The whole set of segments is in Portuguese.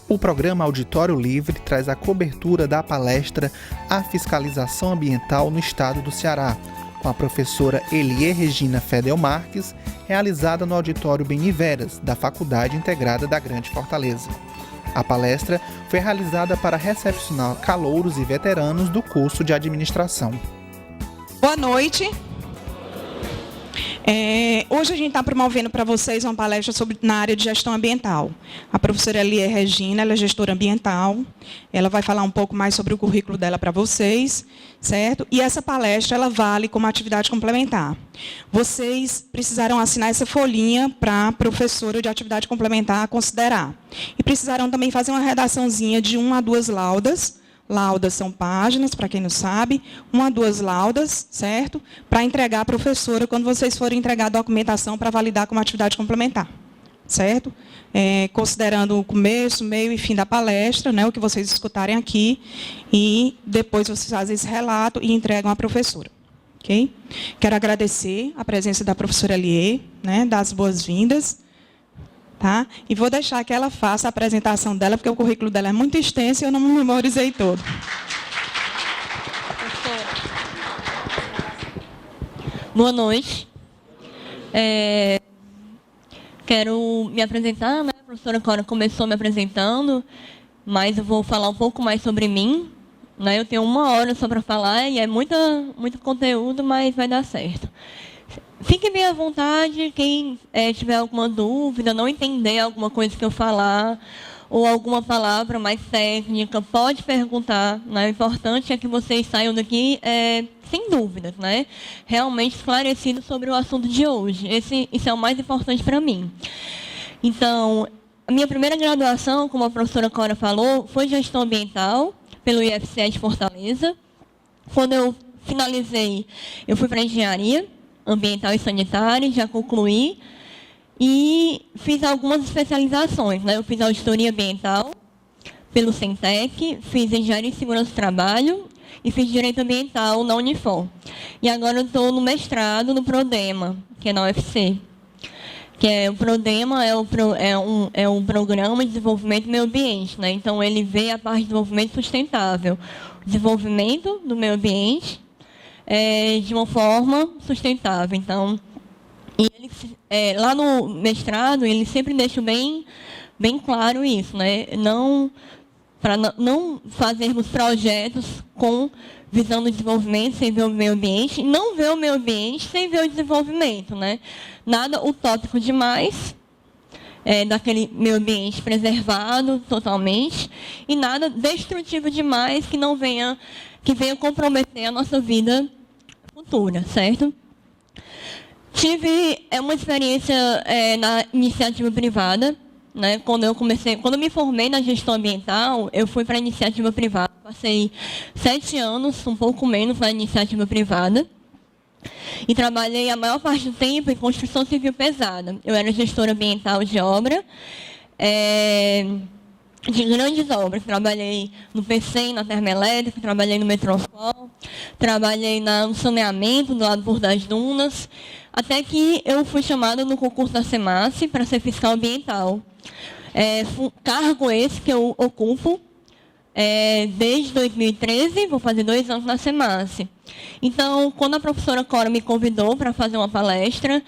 O programa Auditório Livre traz a cobertura da palestra A Fiscalização Ambiental no Estado do Ceará, com a professora Elie Regina Fedel Marques, realizada no Auditório Beniveras, da Faculdade Integrada da Grande Fortaleza. A palestra foi realizada para recepcionar calouros e veteranos do curso de administração. Boa noite. Hoje a gente está promovendo para vocês uma palestra na área de gestão ambiental. A professora Elie Regina, ela é gestora ambiental, ela vai falar um pouco mais sobre o currículo dela para vocês, certo? E essa palestra, ela vale como atividade complementar. Vocês precisarão assinar essa folhinha para a professora de atividade complementar considerar. E precisarão também fazer uma redaçãozinha de 1 a 2 laudas. Laudas são páginas, para quem não sabe, 1 a 2 laudas, certo? Para entregar à professora quando vocês forem entregar a documentação para validar como atividade complementar, certo? Considerando o começo, meio e fim da palestra, né, o que vocês escutarem aqui, e depois vocês fazem esse relato e entregam à professora. Ok? Quero agradecer a presença da professora Elie, né, dar as boas-vindas. Tá? E vou deixar que ela faça a apresentação dela, porque o currículo dela é muito extenso e eu não me memorizei todo. Boa noite. Quero me apresentar, né? A professora Cora começou me apresentando, mas eu vou falar um pouco mais sobre mim. Né? Eu tenho 1 hora só para falar e é muito conteúdo, mas vai dar certo. Fique bem à vontade, quem tiver alguma dúvida, não entender alguma coisa que eu falar, ou alguma palavra mais técnica, pode perguntar. Né? O importante é que vocês saiam daqui sem dúvidas, né? Realmente esclarecidos sobre o assunto de hoje. Isso é o mais importante para mim. Então, a minha primeira graduação, como a professora Cora falou, foi gestão ambiental, pelo IFCE de Fortaleza. Quando eu finalizei, eu fui para engenharia ambiental e sanitária, já concluí, e fiz algumas especializações. Né? Eu fiz auditoria ambiental pelo Centec, fiz engenharia e segurança do trabalho e fiz direito ambiental na Unifor. E agora eu estou no mestrado no PRODEMA, que é na UFC. O PRODEMA é um programa de desenvolvimento do meio ambiente. Né? Então, ele vê a parte de desenvolvimento sustentável, desenvolvimento do meio ambiente, de uma forma sustentável. Então, lá no mestrado, ele sempre deixa bem claro isso, né? Para não fazermos projetos com visão do desenvolvimento sem ver o meio ambiente, e não ver o meio ambiente sem ver o desenvolvimento, né? Nada utópico demais, daquele meio ambiente preservado totalmente, e nada destrutivo demais que venha comprometer a nossa vida futura, certo? Tive uma experiência na iniciativa privada, né? Quando eu me formei na gestão ambiental, eu fui para a iniciativa privada, passei 7 anos, um pouco menos, na iniciativa privada, e trabalhei a maior parte do tempo em construção civil pesada. Eu era gestora ambiental de obra, de grandes obras. Trabalhei no PCM, na termoelétrica, trabalhei no Metrosol, trabalhei no saneamento do lado por das dunas, até que eu fui chamada no concurso da SEMASSE para ser fiscal ambiental. Cargo esse que eu ocupo desde 2013, vou fazer 2 anos na SEMASSE. Então, quando a professora Cora me convidou para fazer uma palestra,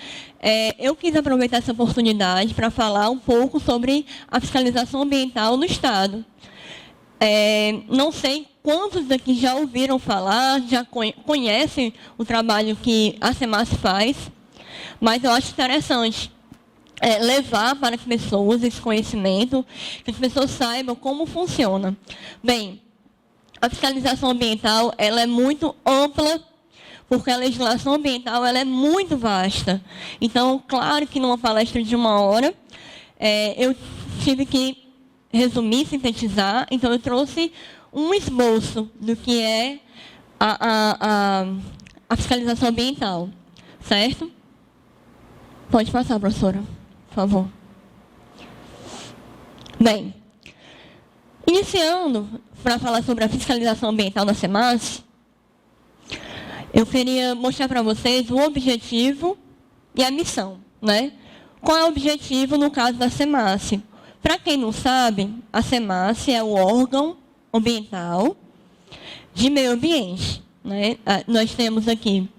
eu quis aproveitar essa oportunidade para falar um pouco sobre a fiscalização ambiental no Estado. Não sei quantos daqui já ouviram falar, já conhecem o trabalho que a SEMASSE faz, mas eu acho interessante levar para as pessoas esse conhecimento, que as pessoas saibam como funciona. Bem, a fiscalização ambiental ela é muito ampla, porque a legislação ambiental ela é muito vasta. Então, claro que numa palestra de 1 hora, eu tive que resumir, sintetizar, então eu trouxe um esboço do que é a fiscalização ambiental, certo? Pode passar, professora, por favor. Bem, iniciando para falar sobre a fiscalização ambiental da SEMASSE, eu queria mostrar para vocês o objetivo e a missão, né? Qual é o objetivo no caso da SEMASSE? Para quem não sabe, a SEMASSE é o órgão ambiental de meio ambiente, né? Nós temos aqui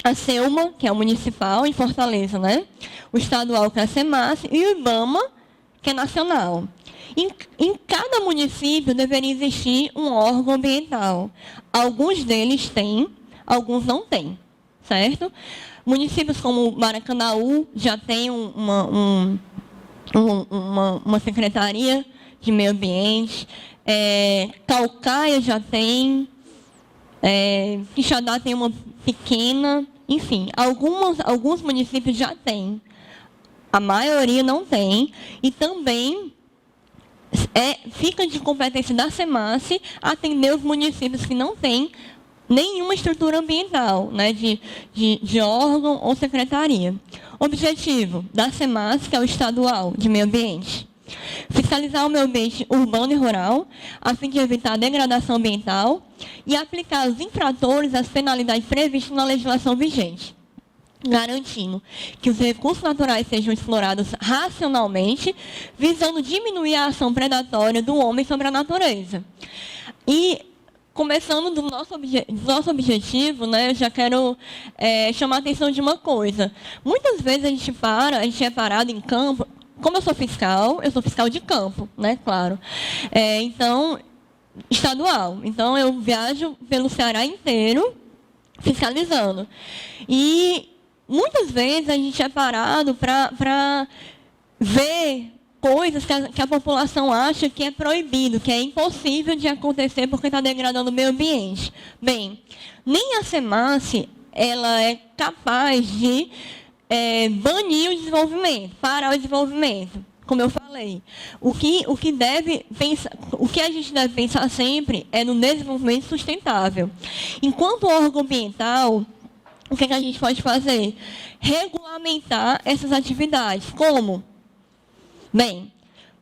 a SEUMA, que é o municipal, em Fortaleza, né? O estadual, que é a SEMASSE, e o IBAMA, que é nacional. Em cada município deveria existir um órgão ambiental. Alguns deles têm, alguns não têm, certo? Municípios como Maracanaú já tem uma secretaria de meio ambiente, Caucaia já tem, Quixadá tem uma pequena, enfim, alguns municípios já têm, a maioria não tem, e também fica de competência da SEMASSE atender os municípios que não têm nenhuma estrutura ambiental, né, de órgão ou secretaria. Objetivo da SEMASSE, que é o estadual de meio ambiente: fiscalizar o meio ambiente urbano e rural, a fim de evitar a degradação ambiental e aplicar aos infratores as penalidades previstas na legislação vigente, garantindo que os recursos naturais sejam explorados racionalmente, visando diminuir a ação predatória do homem sobre a natureza. E, começando do nosso objetivo, né, eu já quero chamar a atenção de uma coisa. Muitas vezes a gente é parado em campo. Como eu sou fiscal de campo, né, claro. Então, estadual. Então, eu viajo pelo Ceará inteiro fiscalizando. E muitas vezes a gente é parado para ver coisas que a população acha que é proibido, que é impossível de acontecer porque está degradando o meio ambiente. Bem, nem a SEMASSE ela é capaz de banir o desenvolvimento, parar o desenvolvimento. Como eu falei, o que a gente deve pensar sempre é no desenvolvimento sustentável. Enquanto órgão ambiental, o que a gente pode fazer? Regulamentar essas atividades. Como? Bem,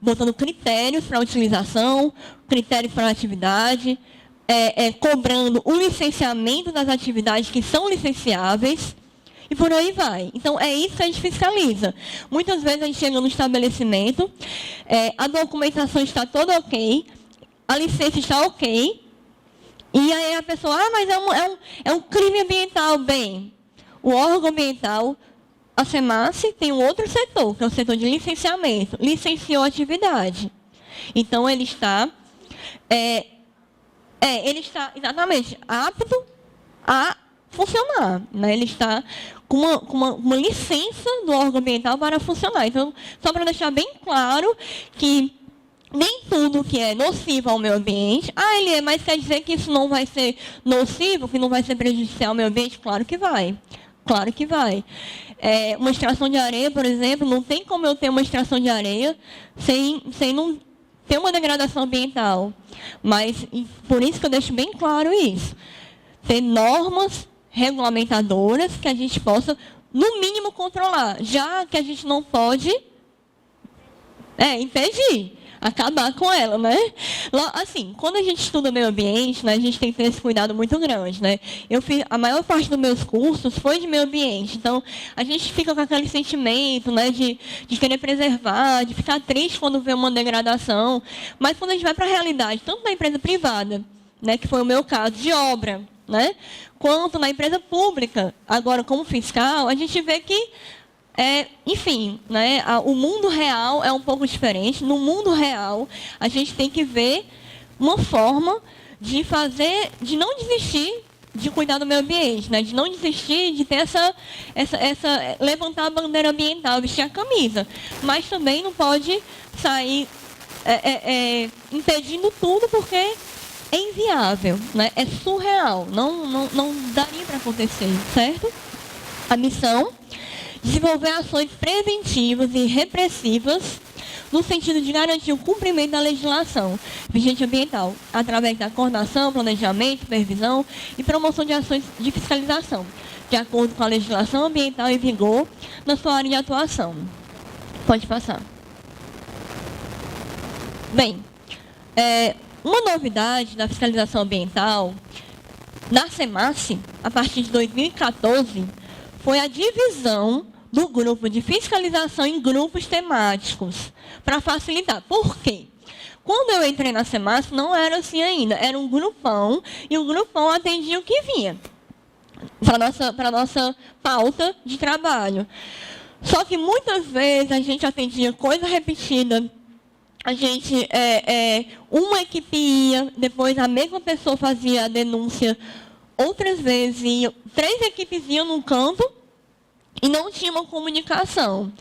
botando critérios para a utilização, critérios para a atividade, cobrando o licenciamento das atividades que são licenciáveis, e por aí vai. Então, é isso que a gente fiscaliza. Muitas vezes a gente chega no estabelecimento, a documentação está toda ok, a licença está ok, e aí a pessoa, mas é um crime ambiental. Bem, o órgão ambiental, a SEMASSE, tem um outro setor, que é o setor de licenciamento. Licenciou a atividade. Então, ele está exatamente apto a funcionar, né? Ele está com uma licença do órgão ambiental para funcionar. Então, só para deixar bem claro que nem tudo que é nocivo ao meio ambiente, mas quer dizer que isso não vai ser nocivo, que não vai ser prejudicial ao meio ambiente? Claro que vai. Claro que vai. Uma extração de areia, por exemplo, não tem como eu ter uma extração de areia sem não ter uma degradação ambiental. Mas, por isso que eu deixo bem claro isso. Ter normas regulamentadoras que a gente possa, no mínimo, controlar. Já que a gente não pode impedir, acabar com ela, né? Assim, quando a gente estuda meio ambiente, né, a gente tem que ter esse cuidado muito grande, né? A maior parte dos meus cursos foi de meio ambiente, então a gente fica com aquele sentimento, né, de querer preservar, de ficar triste quando vê uma degradação, mas quando a gente vai para a realidade, tanto na empresa privada, né, que foi o meu caso, de obra, né, quanto na empresa pública, agora como fiscal, a gente vê que enfim, né, o mundo real é um pouco diferente. No mundo real, a gente tem que ver uma forma de não desistir de cuidar do meio ambiente, né, de não desistir de ter levantar a bandeira ambiental, vestir a camisa. Mas também não pode sair impedindo tudo, porque é inviável, né, é surreal, não daria para acontecer, certo? A missão: desenvolver ações preventivas e repressivas no sentido de garantir o cumprimento da legislação vigente ambiental, através da coordenação, planejamento, supervisão e promoção de ações de fiscalização, de acordo com a legislação ambiental em vigor na sua área de atuação. Pode passar. Bem, uma novidade da fiscalização ambiental da SEMASSE, a partir de 2014, foi a divisão do grupo de fiscalização em grupos temáticos, para facilitar. Por quê? Quando eu entrei na SEMASP, não era assim ainda. Era um grupão, e o grupão atendia o que vinha para a nossa pauta de trabalho. Só que muitas vezes a gente atendia coisa repetida. A gente, uma equipe ia, depois a mesma pessoa fazia a denúncia outras vezes, 3 equipes iam num canto e não tinha uma comunicação.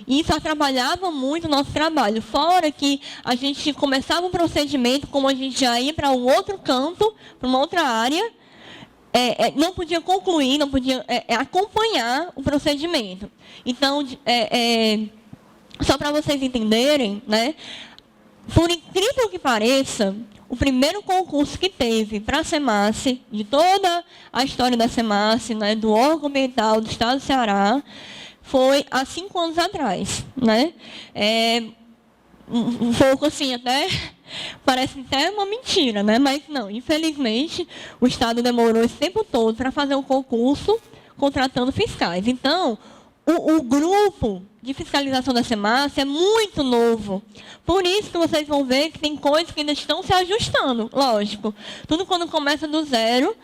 Isso atrapalhava muito o nosso trabalho. Fora que a gente começava um procedimento, como a gente já ia para um outro canto, para uma outra área, não podia concluir, não podia acompanhar o procedimento. Então, só para vocês entenderem, né, por incrível que pareça, o primeiro concurso que teve para a SEMASP, de toda a história da SEMASP, né, do órgão ambiental do Estado do Ceará, foi há 5 anos atrás. Né? Um pouco assim, até parece até uma mentira, né? Mas não, infelizmente, o Estado demorou esse tempo todo para fazer um concurso contratando fiscais. Então, o grupo de fiscalização da SEMASP é muito novo. Por isso que vocês vão ver que tem coisas que ainda estão se ajustando, lógico. Tudo quando começa do zero,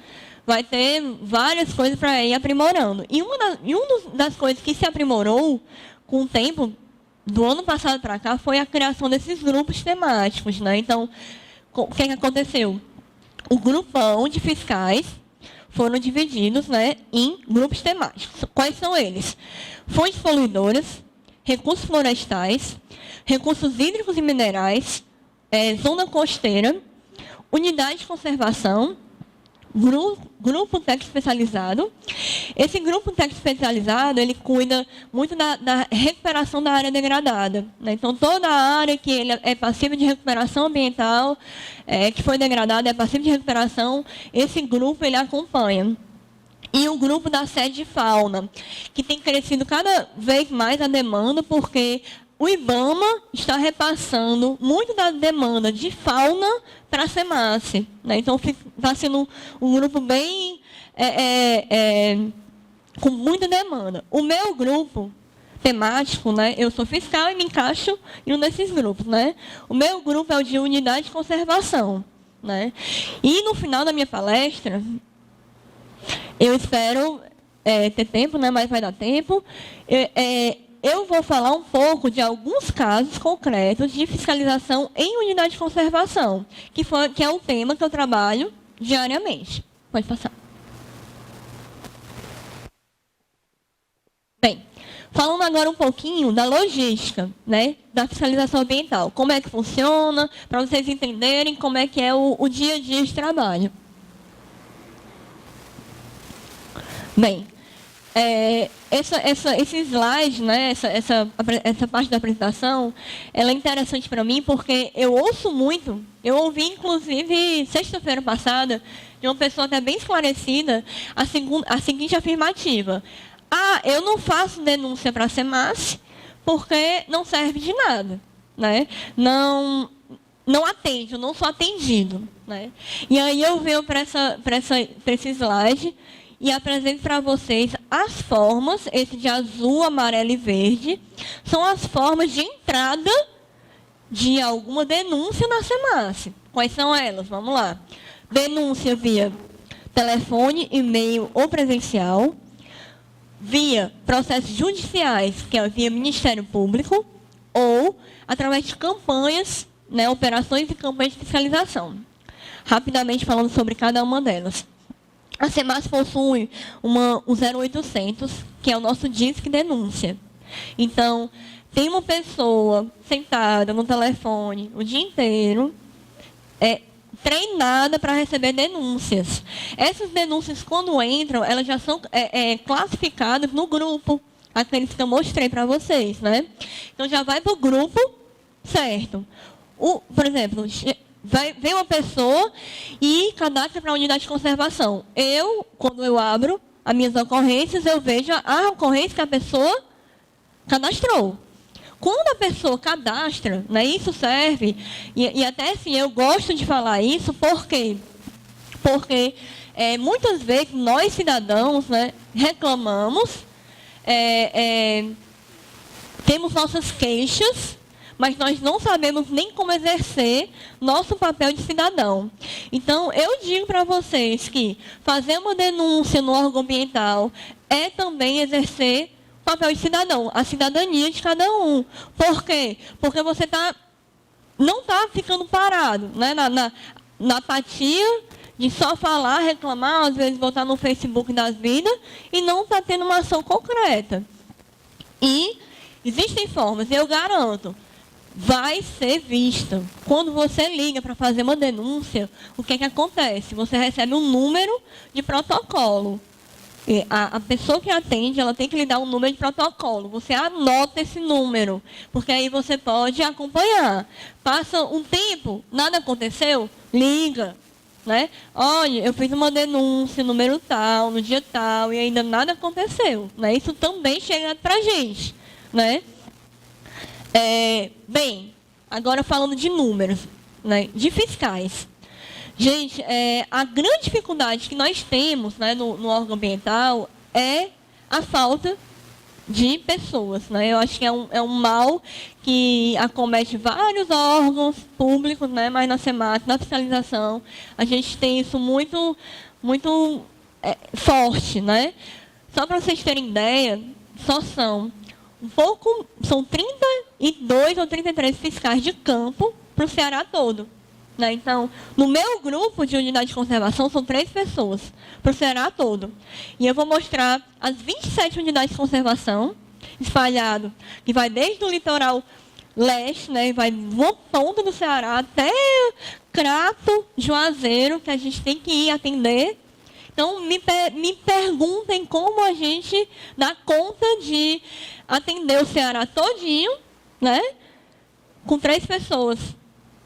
vai ter várias coisas para ir aprimorando. E uma das coisas que se aprimorou com o tempo, do ano passado para cá, foi a criação desses grupos temáticos. Né? Então, o que aconteceu? O grupão de fiscais foram divididos, né, em grupos temáticos. Quais são eles? Fontes poluidoras, recursos florestais, recursos hídricos e minerais, zona costeira, unidade de conservação, grupo técnico especializado. Esse grupo técnico especializado, ele cuida muito da recuperação da área degradada. Né? Então, toda a área que ele é passível de recuperação ambiental, que foi degradada, é passível de recuperação, esse grupo ele acompanha. E o grupo da sede de fauna, que tem crescido cada vez mais a demanda, porque o IBAMA está repassando muito da demanda de fauna para a SEMASP. Né? Então, está sendo um grupo bem com muita demanda. O meu grupo temático, né, eu sou fiscal e me encaixo em um desses grupos. Né? O meu grupo é o de unidade de conservação. Né? E no final da minha palestra, eu espero ter tempo, né, mas vai dar tempo. Eu vou falar um pouco de alguns casos concretos de fiscalização em unidade de conservação, que é um tema que eu trabalho diariamente. Pode passar. Bem, falando agora um pouquinho da logística, né, da fiscalização ambiental. Como é que funciona, para vocês entenderem como é que é o dia a dia de trabalho. Bem, esse slide, né, essa parte da apresentação, ela é interessante para mim porque eu ouço muito, eu ouvi inclusive sexta-feira passada, de uma pessoa até bem esclarecida, a seguinte afirmativa: eu não faço denúncia para a SEMASP porque não serve de nada. Né? Não atende, eu não sou atendido. Né? E aí eu venho para esse slide e apresento para vocês as formas, esse de azul, amarelo e verde, são as formas de entrada de alguma denúncia na SEMASP. Quais são elas? Vamos lá. Denúncia via telefone, e-mail ou presencial, via processos judiciais, que é via Ministério Público, ou através de campanhas, né, operações e campanhas de fiscalização. Rapidamente falando sobre cada uma delas. A SEMASP possui o 0800, que é o nosso Disque Denúncia. Então, tem uma pessoa sentada no telefone o dia inteiro, treinada para receber denúncias. Essas denúncias, quando entram, elas já são classificadas no grupo, aqueles que eu mostrei para vocês. Né? Então, já vai para o grupo certo. Por exemplo, vem uma pessoa e cadastra para a unidade de conservação. Quando eu abro as minhas ocorrências, eu vejo a ocorrência que a pessoa cadastrou. Quando a pessoa cadastra, né, isso serve, e até assim, eu gosto de falar isso, por quê? Porque muitas vezes nós, cidadãos, né, reclamamos temos nossas queixas, mas nós não sabemos nem como exercer nosso papel de cidadão. Então, eu digo para vocês que fazer uma denúncia no órgão ambiental é também exercer o papel de cidadão, a cidadania de cada um. Por quê? Porque você não está ficando parado, né, na apatia de só falar, reclamar, às vezes botar no Facebook das vidas e não está tendo uma ação concreta. E existem formas, eu garanto, vai ser vista. Quando você liga para fazer uma denúncia, o que acontece? Você recebe um número de protocolo. E a pessoa que atende, ela tem que lhe dar um número de protocolo. Você anota esse número, porque aí você pode acompanhar. Passa um tempo, nada aconteceu, liga. Né? Olha, eu fiz uma denúncia, número tal, no dia tal, e ainda nada aconteceu. Né? Isso também chega para a gente. Né? Bem, agora falando de números, né, de fiscais. Gente, a grande dificuldade que nós temos, né, no órgão ambiental é a falta de pessoas. Né? Eu acho que é um mal que acomete vários órgãos públicos, né, mas na SEMAT, na fiscalização, a gente tem isso muito, muito forte. Né? Só para vocês terem ideia, são 32 ou 33 fiscais de campo para o Ceará todo. Né? Então, no meu grupo de unidade de conservação, são 3 pessoas para o Ceará todo. E eu vou mostrar as 27 unidades de conservação espalhadas, que vai desde o litoral leste, né, vai uma ponta do Ceará até Crato, Juazeiro, que a gente tem que ir atender. Então, me perguntem como a gente dá conta de atender o Ceará todinho, né, com 3 pessoas.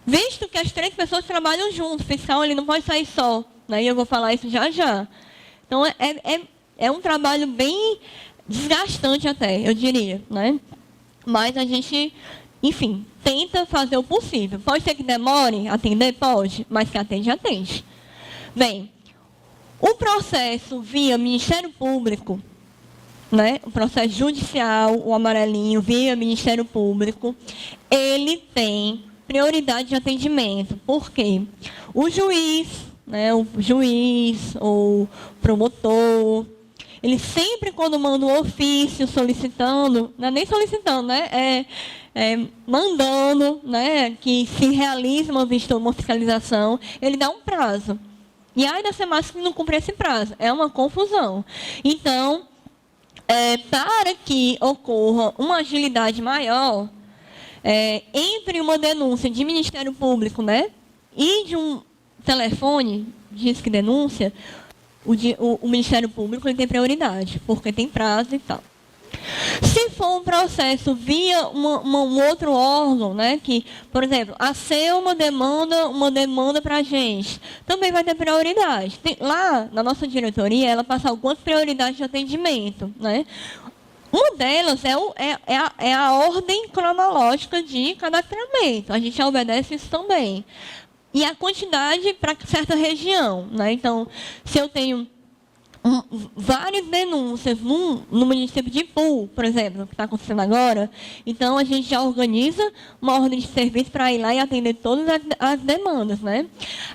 Visto que as 3 pessoas trabalham junto, o fiscal ele não pode sair só. Né, e eu vou falar isso já já. Então, é um trabalho bem desgastante até, eu diria. Né? Mas a gente, enfim, tenta fazer o possível. Pode ser que demore a atender? Pode, mas que atende. Bem, o processo via Ministério Público, né, o processo judicial, o amarelinho, via Ministério Público, ele tem prioridade de atendimento. Por quê? O juiz, né, ou promotor, ele sempre, quando manda um ofício solicitando, não é nem solicitando, né, mandando, né, que se realize uma visita ou uma fiscalização, ele dá um prazo. E aí da SEMAT que não cumpre esse prazo. É uma confusão. Então, para que ocorra uma agilidade maior, entre uma denúncia de Ministério Público, né, e de um telefone, diz que denúncia, o Ministério Público ele tem prioridade, porque tem prazo e tal. Se for um processo via um outro órgão, né, que, por exemplo, a ser uma demanda para a gente, também vai ter prioridade. Lá, na nossa diretoria, ela passa algumas prioridades de atendimento. Né? Uma delas é a ordem cronológica de cadastramento. A gente obedece isso também. E a quantidade para certa região. Né? Então, se eu tenho várias denúncias no município de Ipu, por exemplo, que está acontecendo agora, então a gente já organiza uma ordem de serviço para ir lá e atender todas as demandas. Né?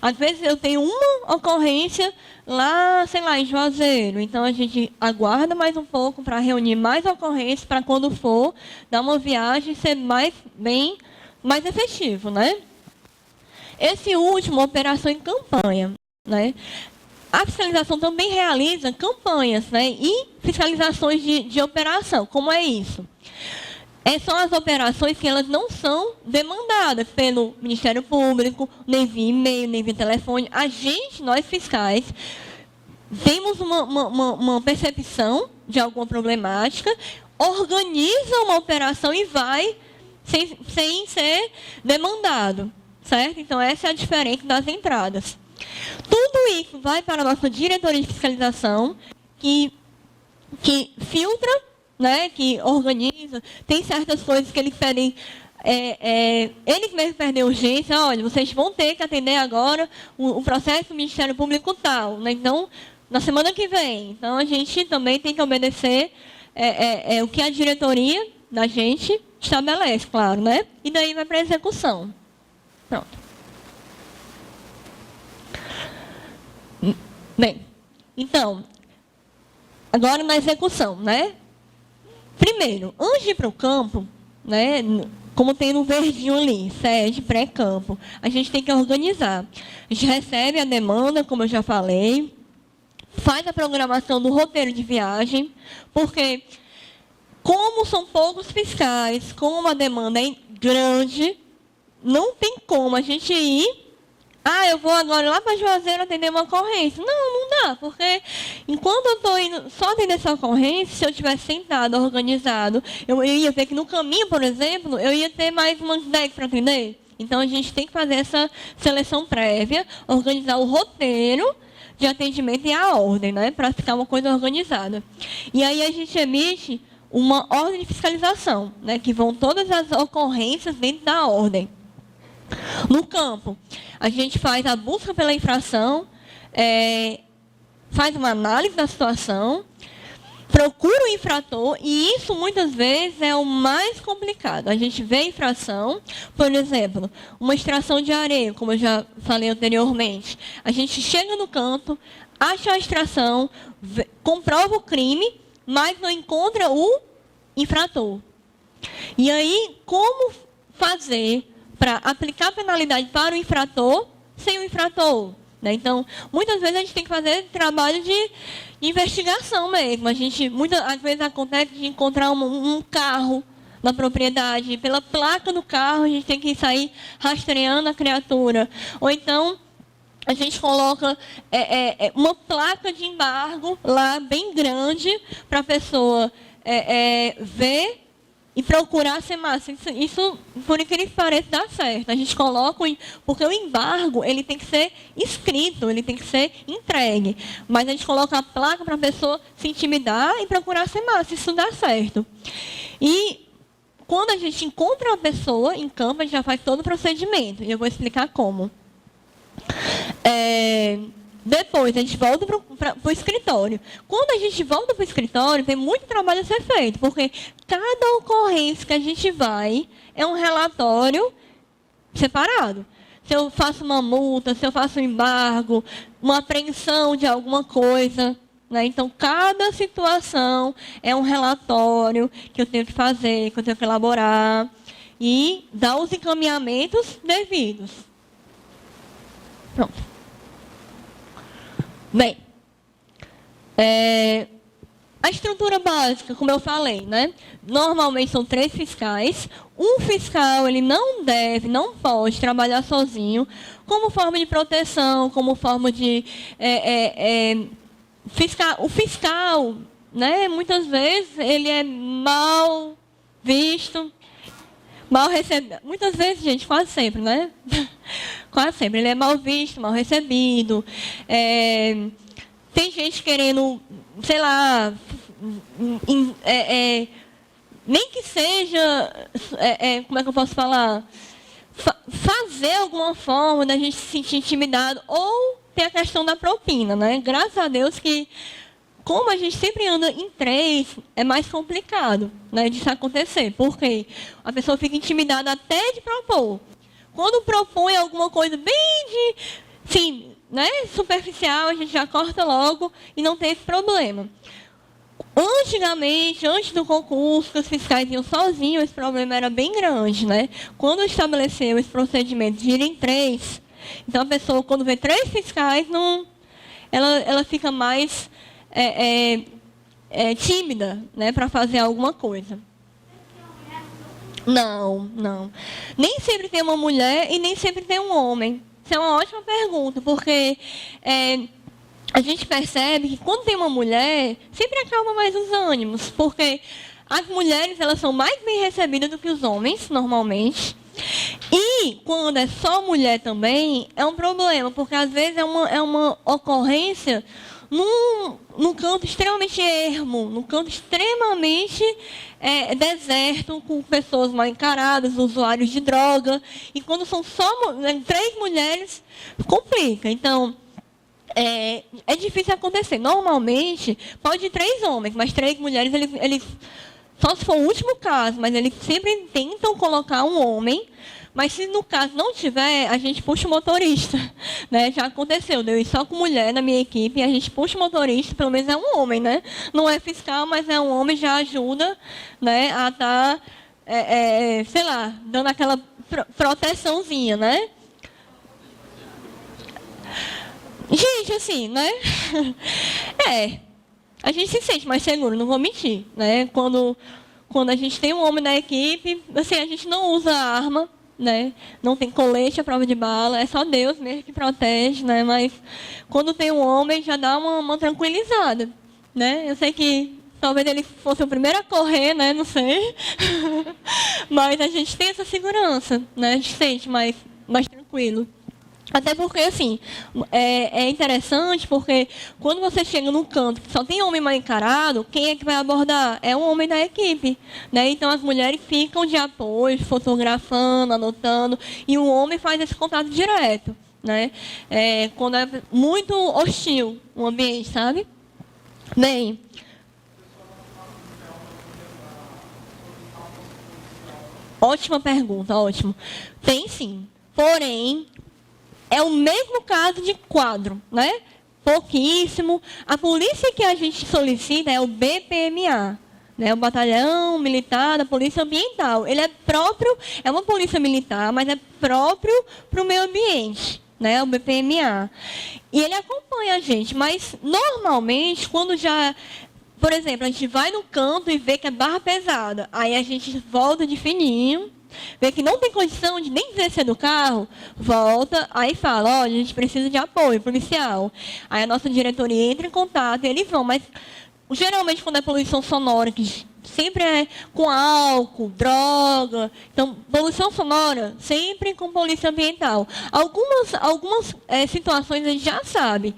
Às vezes eu tenho uma ocorrência lá, sei lá, em Juazeiro, então a gente aguarda mais um pouco para reunir mais ocorrências para quando for dar uma viagem ser mais efetivo. Né? Esse último, operação em campanha. Né? A fiscalização também realiza campanhas, né, e fiscalizações de operação. Como é isso? São as operações que elas não são demandadas pelo Ministério Público, nem via e-mail, nem via telefone. Nós fiscais, temos uma percepção de alguma problemática, organiza uma operação e vai sem ser demandado. Certo? Então, essa é a diferença das entradas. Tudo isso vai para a nossa diretoria de fiscalização, que filtra, né, que organiza. Tem certas coisas que eles pedem, eles mesmos pedem urgência. Olha, vocês vão ter que atender agora o processo do Ministério Público tal. Né? Então, na semana que vem. Então, a gente também tem que obedecer o que a diretoria da gente estabelece, claro, né? E daí vai para a execução. Pronto. Bem, então, agora na execução, né? Primeiro, antes de ir para o campo, né? Como tem no verdinho ali, sede, pré-campo, a gente tem que organizar. A gente recebe a demanda, como eu já falei, faz a programação do roteiro de viagem, porque como são poucos fiscais, como a demanda é grande, não tem como a gente ir. Eu vou agora lá para Juazeiro atender uma ocorrência. Não dá, porque enquanto eu estou indo só atender essa ocorrência, se eu tivesse sentado, organizado, eu ia ver que no caminho, por exemplo, eu ia ter mais umas 10 para atender. Então, a gente tem que fazer essa seleção prévia, organizar o roteiro de atendimento e a ordem, né, para ficar uma coisa organizada. E aí a gente emite uma ordem de fiscalização, né, que vão todas as ocorrências dentro da ordem. No campo, a gente faz a busca pela infração, faz uma análise da situação, procura o infrator, e isso muitas vezes é o mais complicado. A gente vê a infração, por exemplo, uma extração de areia, como eu já falei anteriormente. A gente chega no campo, acha a extração, comprova o crime, mas não encontra o infrator. E aí, como fazer para aplicar a penalidade para o infrator sem o infrator? Né? Então, muitas vezes a gente tem que fazer trabalho de investigação mesmo. Às vezes acontece de encontrar um carro na propriedade, pela placa do carro a gente tem que sair rastreando a criatura. Ou então, a gente coloca uma placa de embargo lá bem grande para a pessoa ver e procurar ser massa. Isso, por incrível que pareça, dá certo. A gente coloca, porque o embargo, ele tem que ser escrito, ele tem que ser entregue. Mas a gente coloca a placa para a pessoa se intimidar e procurar ser massa. Isso dá certo. E quando a gente encontra a pessoa em campo, a gente já faz todo o procedimento. E eu vou explicar como. Depois, a gente volta para o escritório. Quando a gente volta para o escritório, tem muito trabalho a ser feito, porque cada ocorrência que a gente vai é um relatório separado. Se eu faço uma multa, se eu faço um embargo, uma apreensão de alguma coisa, né? Então, cada situação é um relatório que eu tenho que fazer, que eu tenho que elaborar e dar os encaminhamentos devidos. Pronto. Bem, a estrutura básica, como eu falei, né? Normalmente são 3 fiscais. Um fiscal, ele não pode trabalhar sozinho, como forma de proteção, como forma de... o fiscal, né? Muitas vezes, ele é mal visto, mal recebido. Muitas vezes, gente, quase sempre, né? Quase sempre. Ele é mal visto, mal recebido. Tem gente querendo, sei lá, nem que seja, como é que eu posso falar? Fazer alguma forma da gente se sentir intimidado, ou tem a questão da propina, né? Graças a Deus que, como a gente sempre anda em 3, é mais complicado, né, disso acontecer. Porque a pessoa fica intimidada até de propor. Quando propõe alguma coisa bem né, superficial, a gente já corta logo e não tem esse problema. Antigamente, antes do concurso, que os fiscais iam sozinhos, esse problema era bem grande, né? Quando estabeleceu esse procedimento de ir em 3, então a pessoa, quando vê 3 fiscais, ela fica mais tímida, né, para fazer alguma coisa. Não. Nem sempre tem uma mulher e nem sempre tem um homem. Isso é uma ótima pergunta, porque a gente percebe que quando tem uma mulher, sempre acalma mais os ânimos, porque as mulheres, elas são mais bem recebidas do que os homens, normalmente. E quando é só mulher também, é um problema, porque às vezes é uma ocorrência num canto extremamente ermo, num canto extremamente deserto, com pessoas mal encaradas, usuários de droga. E quando são só 3 mulheres, complica. Então, é difícil acontecer. Normalmente, pode ir 3 homens, mas 3 mulheres, eles só se for o último caso, mas eles sempre tentam colocar um homem. Mas se no caso não tiver, a gente puxa o motorista, né? Já aconteceu, deu só com mulher na minha equipe, e a gente puxa o motorista, pelo menos é um homem, né? Não é fiscal, mas é um homem, já ajuda, né? A estar, sei lá, dando aquela proteçãozinha, né? Gente, assim, né? A gente se sente mais seguro, não vou mentir, né? Quando a gente tem um homem na equipe, assim, a gente não usa arma, né? Não tem colete à prova de bala, é só Deus mesmo que protege, né? Mas quando tem um homem, já dá uma tranquilizada, né? Eu sei que talvez ele fosse o primeiro a correr, né? Não sei. Mas a gente tem essa segurança, né? A gente se sente mais tranquilo. Até porque, assim, é interessante porque quando você chega num canto que só tem homem mal encarado, quem é que vai abordar? É um homem da equipe, né? Então, as mulheres ficam de apoio, fotografando, anotando, e o homem faz esse contato direto, né? Quando é muito hostil o ambiente, sabe? Bem... Ótima pergunta, ótimo. Tem sim, porém... É o mesmo caso de quadro, né? Pouquíssimo. A polícia que a gente solicita é o BPMA, né? O Batalhão Militar da Polícia Ambiental. Ele é uma polícia militar, mas é próprio para o meio ambiente, né? O BPMA. E ele acompanha a gente, mas normalmente, quando já... Por exemplo, a gente vai no canto e vê que é barra pesada. Aí a gente volta de fininho, vê que não tem condição de nem descer do carro, volta, aí fala, olha, a gente precisa de apoio policial. Aí a nossa diretoria entra em contato e eles vão, mas geralmente quando é poluição sonora, que sempre é com álcool, droga, então poluição sonora, sempre com polícia ambiental. Algumas situações a gente já sabe.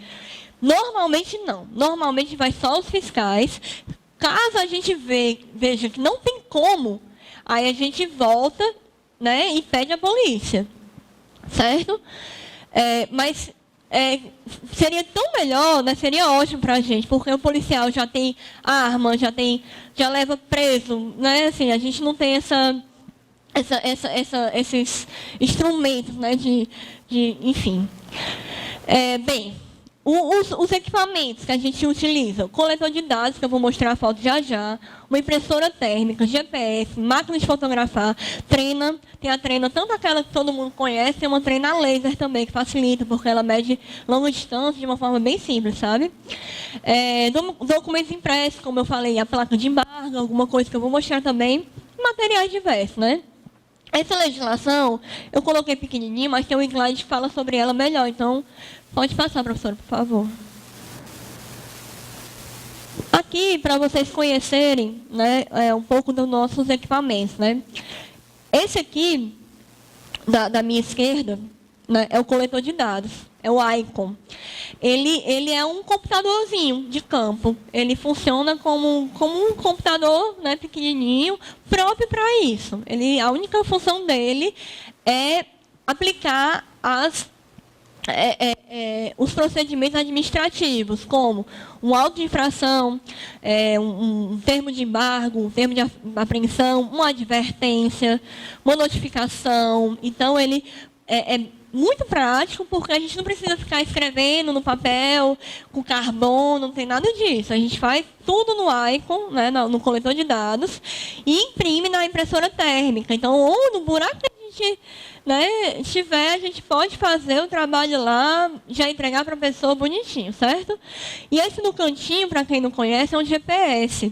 Normalmente não, normalmente vai só os fiscais. Caso a gente veja que não tem como, aí a gente volta, né, e pede a polícia, certo? Mas seria tão melhor, né, seria ótimo para a gente, porque o policial já tem arma, já leva preso, né? Assim, a gente não tem esses instrumentos, né, enfim. Bem... Os equipamentos que a gente utiliza, o coletor de dados, que eu vou mostrar a foto já já, uma impressora térmica, GPS, máquina de fotografar, trena, tem a trena, tanto aquela que todo mundo conhece, tem uma trena a laser também, que facilita, porque ela mede longa distância de uma forma bem simples, sabe? Documentos impressos, como eu falei, a placa de embargo, alguma coisa que eu vou mostrar também, materiais diversos, né? Essa legislação, eu coloquei pequenininho, mas tem um slide que fala sobre ela melhor. Então, pode passar, professora, por favor. Aqui, para vocês conhecerem, né, um pouco dos nossos equipamentos, né? Esse aqui, da minha esquerda, né, é o coletor de dados, é o Icon. Ele é um computadorzinho de campo. Ele funciona como um computador, né, pequenininho, próprio para isso. A única função dele é aplicar os procedimentos administrativos, como um auto de infração, um termo de embargo, um termo de apreensão, uma advertência, uma notificação. Então, ele é muito prático, porque a gente não precisa ficar escrevendo no papel, com carbono, não tem nada disso. A gente faz tudo no Icon, né, no coletor de dados, e imprime na impressora térmica. Então, ou no buraco que a gente, né, tiver, a gente pode fazer o trabalho lá, já entregar para a pessoa bonitinho, certo? E esse no cantinho, para quem não conhece, é um GPS.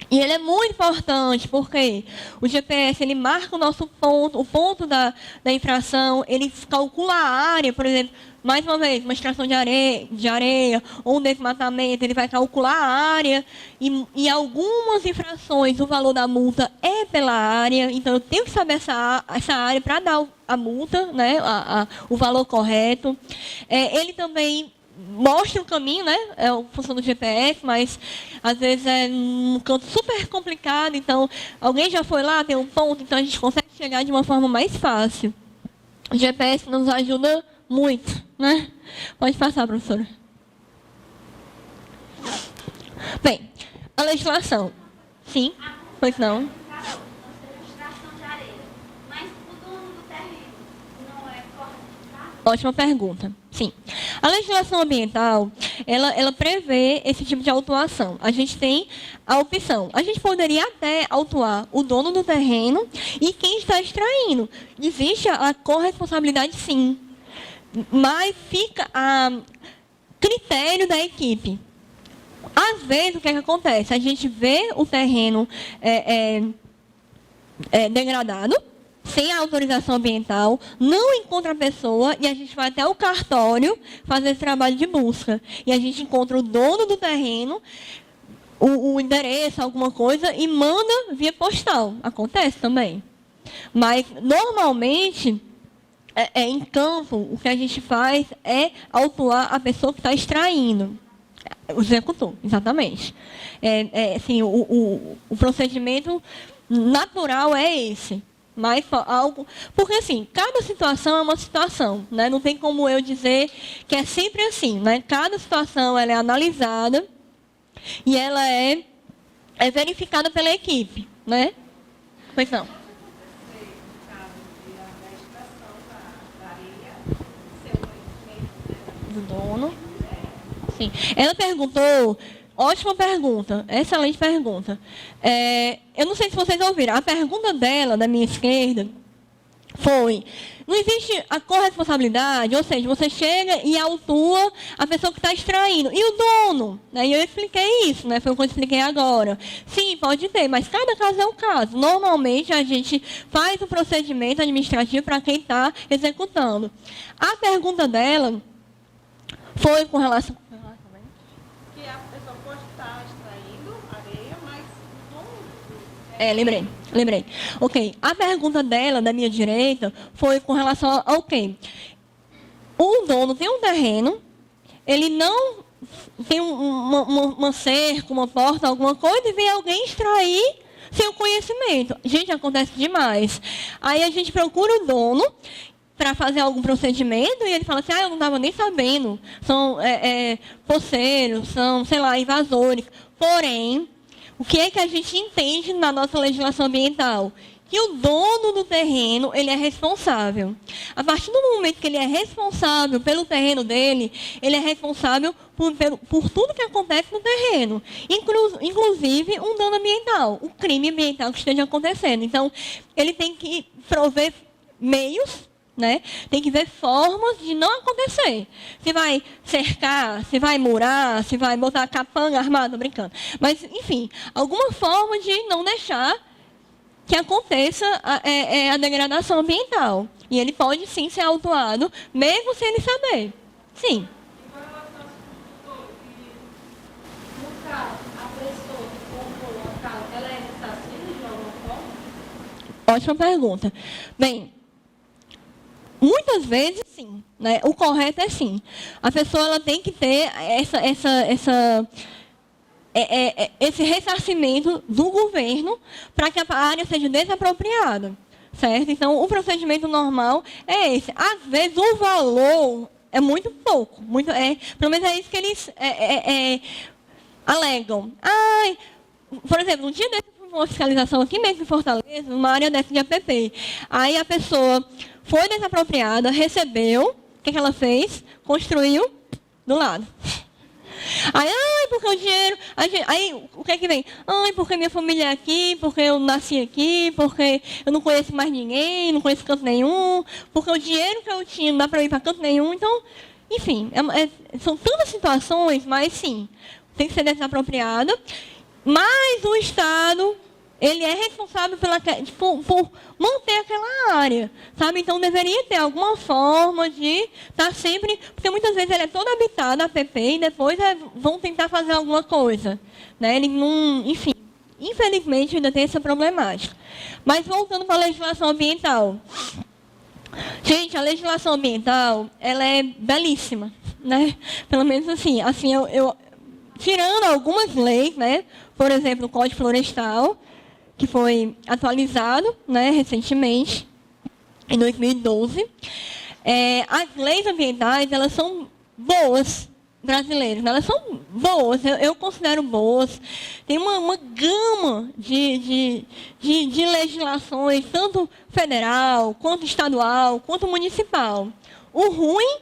E ele é muito importante, porque o GPS, ele marca o nosso ponto, o ponto da infração, ele calcula a área, por exemplo, mais uma vez, uma extração de areia ou um desmatamento, ele vai calcular a área, e algumas infrações, o valor da multa é pela área, então eu tenho que saber essa área para dar a multa, né, o valor correto. Ele também mostra o caminho, né? É a função do GPS, mas às vezes é um canto super complicado, então alguém já foi lá, tem um ponto, então a gente consegue chegar de uma forma mais fácil. O GPS nos ajuda muito, né? Pode passar, professora. Bem, a legislação. Sim, pois não. Ótima pergunta. Sim. A legislação ambiental, ela prevê esse tipo de autuação. A gente tem a opção. A gente poderia até autuar o dono do terreno e quem está extraindo. Existe a corresponsabilidade, sim. Mas fica a critério da equipe. Às vezes, o que é que acontece? A gente vê o terreno degradado, sem a autorização ambiental, não encontra a pessoa e a gente vai até o cartório fazer esse trabalho de busca. E a gente encontra o dono do terreno, o endereço, alguma coisa, e manda via postal. Acontece também. Mas, normalmente, em campo, o que a gente faz é autuar a pessoa que está extraindo. O executor, exatamente. Assim, o procedimento natural é esse. Mas algo. Porque, assim, cada situação é uma situação, né? Não tem como eu dizer que é sempre assim, né? Cada situação ela é analisada e ela é verificada pela equipe, né? Pois não. Do dono. Sim. Ela perguntou. Ótima pergunta, excelente pergunta. Eu não sei se vocês ouviram, a pergunta dela, da minha esquerda, foi: não existe a corresponsabilidade, ou seja, você chega e autua a pessoa que está extraindo. E o dono? E eu expliquei isso, né? Foi o que eu expliquei agora. Sim, pode ter, mas cada caso é um caso. Normalmente, a gente faz o procedimento administrativo para quem está executando. A pergunta dela foi com relação... Lembrei. Ok. A pergunta dela, da minha direita, foi com relação ao quê? O dono tem um terreno, ele não tem uma cerca, uma porta, alguma coisa, e vem alguém extrair sem o conhecimento. Gente, acontece demais. Aí a gente procura o dono para fazer algum procedimento e ele fala assim: eu não estava nem sabendo. São poceiros, são, sei lá, invasores. Porém, o que é que a gente entende na nossa legislação ambiental? Que o dono do terreno, ele é responsável. A partir do momento que ele é responsável pelo terreno dele, ele é responsável por tudo que acontece no terreno. Inclusive um dano ambiental, o crime ambiental que esteja acontecendo. Então, ele tem que prover meios, né? Tem que ver formas de não acontecer. Se vai cercar, se vai murar, se vai botar capanga armada, brincando. Mas, enfim, alguma forma de não deixar que aconteça a degradação ambiental. E ele pode, sim, ser autuado, mesmo sem ele saber. Sim. No caso, a pessoa que comprou o local, ela é ressarcida de alguma forma? Ótima pergunta. Bem, muitas vezes, sim. Né? O correto é sim. A pessoa ela tem que ter esse ressarcimento do governo para que a área seja desapropriada. Certo? Então, o procedimento normal é esse. Às vezes, o valor é muito pouco. Pelo menos é isso que eles alegam. Por exemplo, um dia desse eu fui uma fiscalização aqui mesmo em Fortaleza, numa área dessa de APP. Aí a pessoa foi desapropriada, recebeu, o que ela fez? Construiu do lado. Aí, porque o dinheiro... Aí, o que é que vem? Porque minha família é aqui, porque eu nasci aqui, porque eu não conheço mais ninguém, não conheço canto nenhum, porque o dinheiro que eu tinha não dá para ir para canto nenhum. Então, enfim, são tantas situações, mas sim, tem que ser desapropriada. Mas o Estado, ele é responsável por manter aquela área, sabe? Então, deveria ter alguma forma de estar sempre... Porque muitas vezes ele é todo habitado, a APP, e depois vão tentar fazer alguma coisa. Né? Ele não... Enfim, infelizmente, ainda tem essa problemática. Mas, voltando para a legislação ambiental. Gente, a legislação ambiental, ela é belíssima, né? Pelo menos assim eu tirando algumas leis, né? Por exemplo, o Código Florestal, que foi atualizado, né, recentemente, em 2012. As leis ambientais, elas são boas, brasileiras, elas são boas, eu considero boas. Tem uma gama de legislações, tanto federal, quanto estadual, quanto municipal. O ruim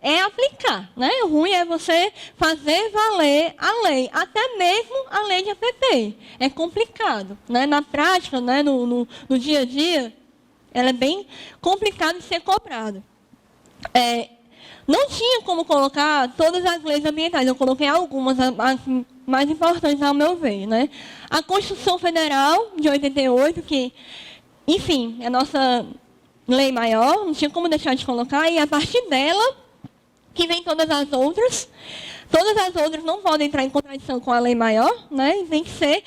é aplicar, né? O ruim é você fazer valer a lei, até mesmo a lei de APP. É complicado, né? Na prática, né? No dia a dia, ela é bem complicada de ser cobrada. Não tinha como colocar todas as leis ambientais, eu coloquei algumas, as mais importantes ao meu ver, né? A Constituição Federal de 88, que, enfim, é a nossa lei maior, não tinha como deixar de colocar, e a partir dela que vem todas as outras. Todas as outras não podem entrar em contradição com a lei maior, né? Tem que ser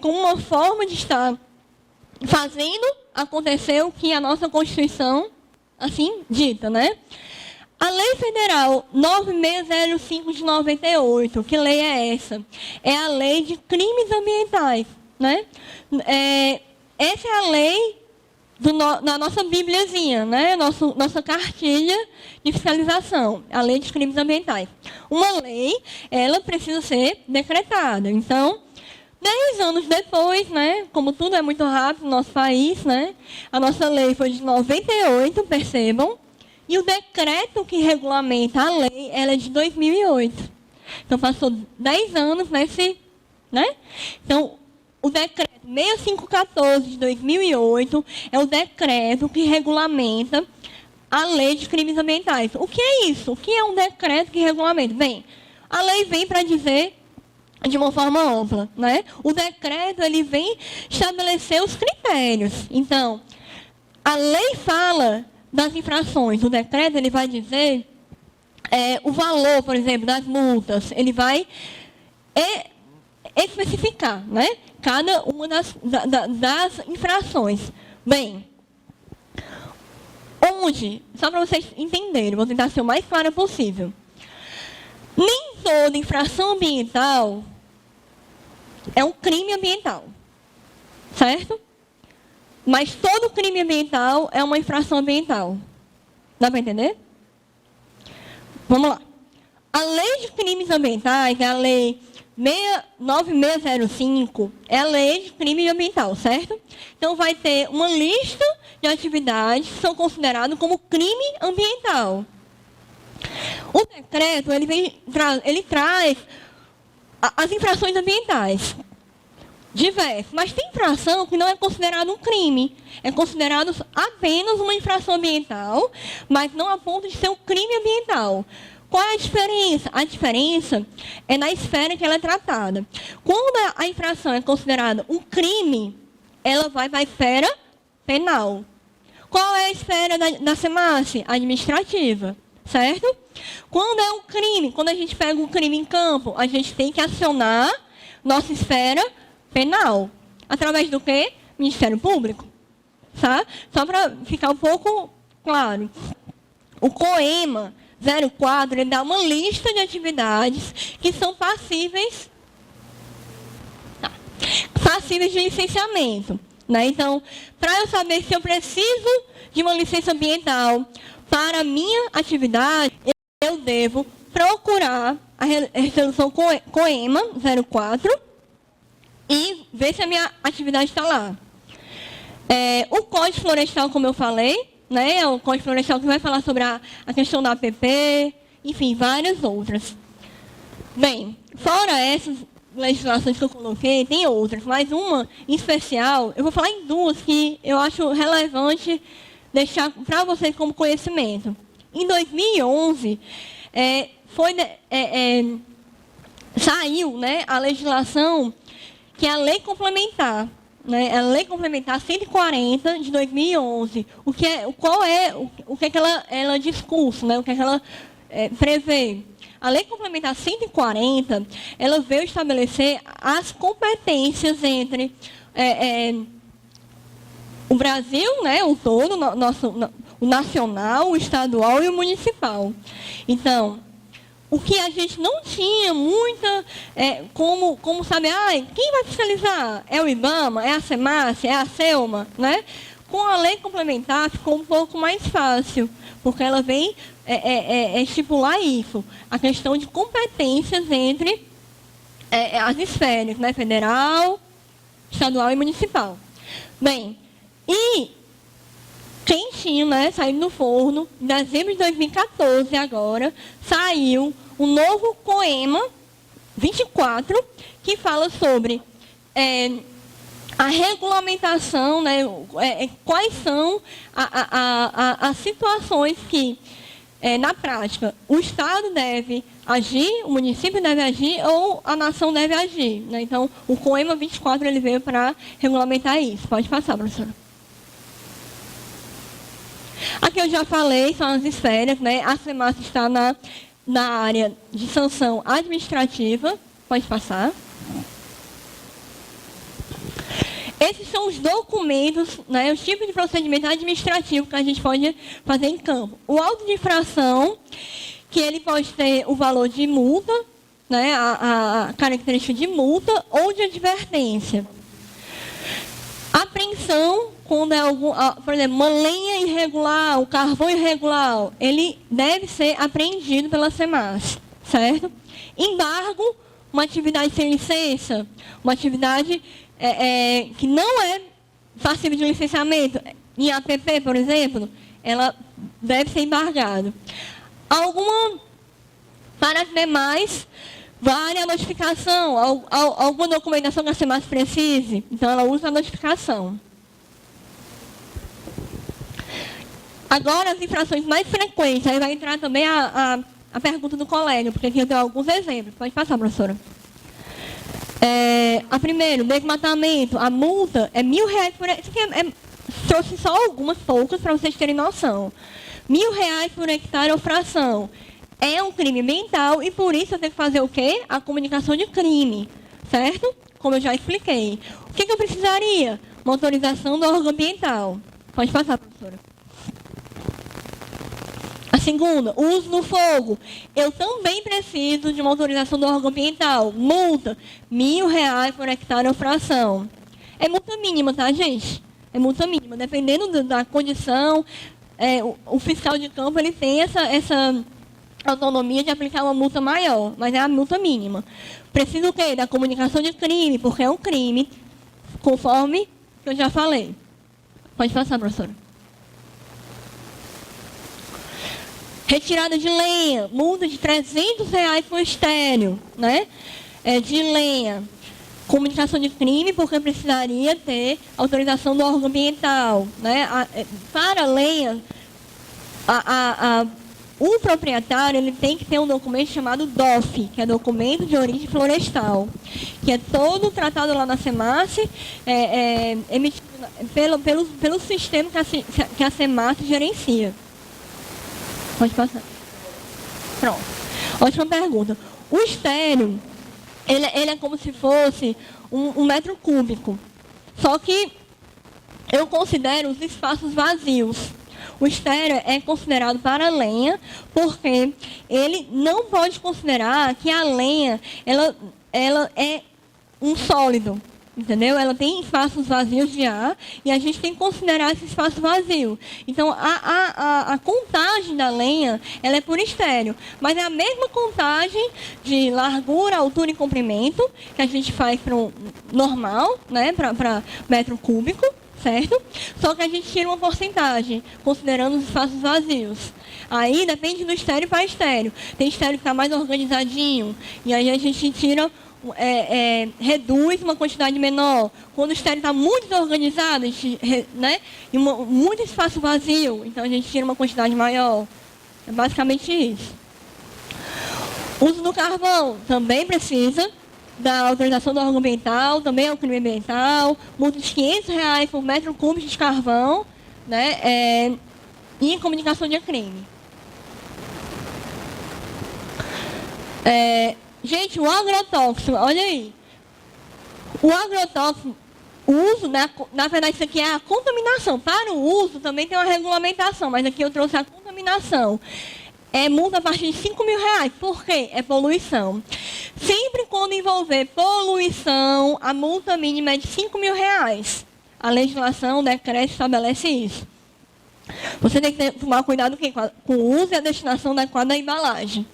como uma forma de estar fazendo acontecer o que a nossa Constituição, assim, dita, né? A Lei Federal 9605 de 98, que lei é essa? É a Lei de Crimes Ambientais, né? Essa é a lei na nossa bibliazinha, né? Nossa cartilha de fiscalização, a Lei de Crimes Ambientais. Uma lei, ela precisa ser decretada. Então, 10 anos depois, né? Como tudo é muito rápido no nosso país, né? A nossa lei foi de 98, percebam. E o decreto que regulamenta a lei, ela é de 2008. Então, passou 10 anos nesse, né? Então, o decreto 6514 de 2008 é o decreto que regulamenta a lei de crimes ambientais. O que é isso? O que é um decreto que regulamenta? Bem, a lei vem para dizer de uma forma ampla, né? O decreto, ele vem estabelecer os critérios. Então, a lei fala das infrações, o decreto ele vai dizer o valor, por exemplo, das multas, ele vai especificar, né? Cada uma das infrações. Bem, só para vocês entenderem, vou tentar ser o mais clara possível. Nem toda infração ambiental é um crime ambiental, certo? Mas todo crime ambiental é uma infração ambiental. Dá para entender? Vamos lá. A Lei de Crimes Ambientais, é a Lei 9605, é a Lei de Crime Ambiental, certo? Então, vai ter uma lista de atividades que são consideradas como crime ambiental. O decreto, ele traz as infrações ambientais. Diversos, mas tem infração que não é considerado um crime. É considerado apenas uma infração ambiental, mas não a ponto de ser um crime ambiental. Qual é a diferença? A diferença é na esfera que ela é tratada. Quando a infração é considerada um crime, ela vai para a esfera penal. Qual é a esfera da SEMASSE? Administrativa, certo? Quando é um crime, quando a gente pega um crime em campo, a gente tem que acionar nossa esfera penal. Através do quê? Ministério Público. Tá? Só para ficar um pouco claro. O COEMA 04, ele dá uma lista de atividades que são passíveis de licenciamento. Né? Então, para eu saber se eu preciso de uma licença ambiental para a minha atividade, eu devo procurar a resolução COEMA 04 e ver se a minha atividade está lá. O Código Florestal, como eu falei, né, é o Código Florestal que vai falar sobre a questão da APP, enfim, várias outras. Bem, fora essas legislações que eu coloquei, tem outras, mas uma em especial, eu vou falar em duas que eu acho relevante deixar para vocês como conhecimento. Em 2011, saiu, né, a legislação que é a Lei Complementar, né? A Lei Complementar 140 de 2011. O que é que ela discurso, né? O que é que ela prevê? A Lei Complementar 140, ela veio estabelecer as competências entre o Brasil, né, o todo, o nacional, o estadual e o municipal. Então, o que a gente não tinha muita, como saber, quem vai fiscalizar? É o IBAMA? É a SEMASSE? É a SELMA? Né? Com a lei complementar ficou um pouco mais fácil, porque ela vem estipular isso, a questão de competências entre as esferas, né, federal, estadual e municipal. Bem, e quentinho, né, saindo do forno, em dezembro de 2014 agora, saiu o novo COEMA 24, que fala sobre a regulamentação, né, quais são as situações que, na prática, o Estado deve agir, o município deve agir ou a nação deve agir. Né? Então, o COEMA 24 ele veio para regulamentar isso. Pode passar, professora. Aqui eu já falei, são as esferas, né? A SEMAS está na área de sanção administrativa. Pode passar. Esses são os documentos, né, os tipos de procedimento administrativo que a gente pode fazer em campo. O auto de infração, que ele pode ter o valor de multa, né, a característica de multa ou de advertência. Apreensão, quando é por exemplo, uma lenha irregular, um carvão irregular, ele deve ser apreendido pela SEMAS, certo? Embargo, uma atividade sem licença, uma atividade que não é passível de licenciamento, em APP, por exemplo, ela deve ser embargada. Para as demais, vale a notificação, alguma documentação que a SEMAS precise, então ela usa a notificação. Agora, as infrações mais frequentes, aí vai entrar também a pergunta do colega, porque aqui eu tenho alguns exemplos. Pode passar, professora. A primeiro, desmatamento, a multa é R$1.000 por hectare. Trouxe só algumas poucas para vocês terem noção. R$1.000 por hectare ou fração. É um crime ambiental e por isso eu tenho que fazer o quê? A comunicação de crime, certo? Como eu já expliquei. O que eu precisaria? Uma autorização do órgão ambiental. Pode passar, professora. A segunda, uso no fogo. Eu também preciso de uma autorização do órgão ambiental. Multa, R$1.000 por hectare ou fração. É multa mínima, tá, gente? É multa mínima. Dependendo da condição, o fiscal de campo ele tem essa autonomia de aplicar uma multa maior, mas é a multa mínima. Preciso o quê? Da comunicação de crime, porque é um crime, conforme eu já falei. Pode passar, professora. Retirada de lenha, multa de R$300 por estéreo, né? De lenha. Comunicação de crime, porque precisaria ter autorização do órgão ambiental, né? Para a lenha, o proprietário ele tem que ter um documento chamado DOF, que é documento de origem florestal, que é todo tratado lá na SEMAS, emitido pelo sistema que a SEMAS gerencia. Pode passar. Pronto. Ótima pergunta. O estéreo, ele é como se fosse um metro cúbico. Só que eu considero os espaços vazios. O estéreo é considerado para a lenha, porque ele não pode considerar que a lenha ela é um sólido. Entendeu? Ela tem espaços vazios de ar e a gente tem que considerar esse espaço vazio. Então, a contagem da lenha, ela é por estéreo. Mas é a mesma contagem de largura, altura e comprimento que a gente faz para um normal, né? Para metro cúbico, certo? Só que a gente tira uma porcentagem, considerando os espaços vazios. Aí, depende do estéreo para estéreo. Tem estéreo que está mais organizadinho e aí a gente tira... reduz uma quantidade menor. Quando o estéreo está muito desorganizado, a gente, né, e muito espaço vazio, então a gente tira uma quantidade maior. É basicamente isso. Uso do carvão também precisa da autorização do órgão ambiental, também é um crime ambiental. Multa de R$500 por metro cúbico de carvão, né, e comunicação de crime. Gente, o agrotóxico, olha aí. O agrotóxico, o uso, na verdade, isso aqui é a contaminação. Para o uso também tem uma regulamentação, mas aqui eu trouxe a contaminação. É multa a partir de R$5.000. Por quê? É poluição. Sempre quando envolver poluição, a multa mínima é de R$5.000. a legislação, o decreto estabelece isso. Você tem que tomar cuidado com o uso e a destinação adequada da embalagem.